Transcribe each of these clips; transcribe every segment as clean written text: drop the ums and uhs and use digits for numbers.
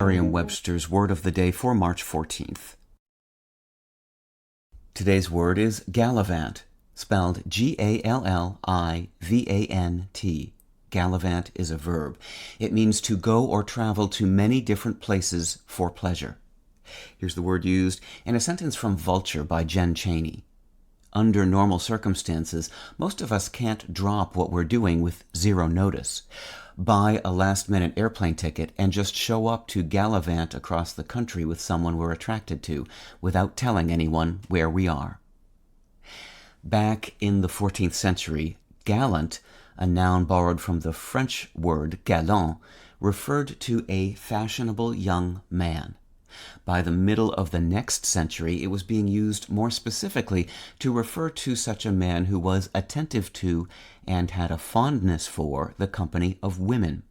Merriam-Webster's Word of the Day for March 14th. Today's word is gallivant, spelled G-A-L-L-I-V-A-N-T. Gallivant is a verb. It means to go or travel to many different places for pleasure. Here's the word used in a sentence from Vulture by Jen Chaney. Under normal circumstances, most of us can't drop what we're doing with zero notice. Buy a last-minute airplane ticket and just show up to gallivant across the country with someone we're attracted to, without telling anyone where we are. Back in the 14th century, gallant, a noun borrowed from the French word galant, referred to a fashionable young man. By the middle of the next century, it was being used more specifically to refer to such a man who was attentive to and had a fondness for the company of women.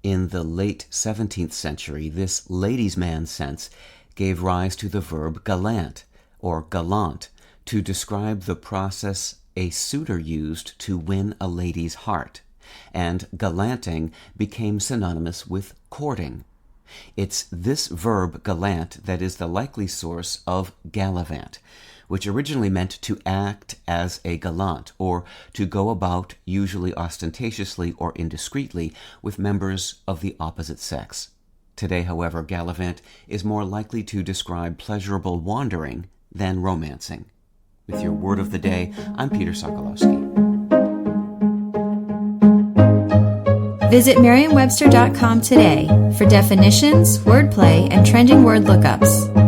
In the late 17th century, this ladies' man sense gave rise to the verb gallant or gallant to describe the process a suitor used to win a lady's heart, and gallanting became synonymous with courting. It's this verb gallant that is the likely source of gallivant, which originally meant to act as a gallant, or to go about, usually ostentatiously or indiscreetly, with members of the opposite sex. Today, however, gallivant is more likely to describe pleasurable wandering than romancing. With your word of the day, I'm Peter Sokolowski. Visit Merriam-Webster.com today for definitions, wordplay, and trending word lookups.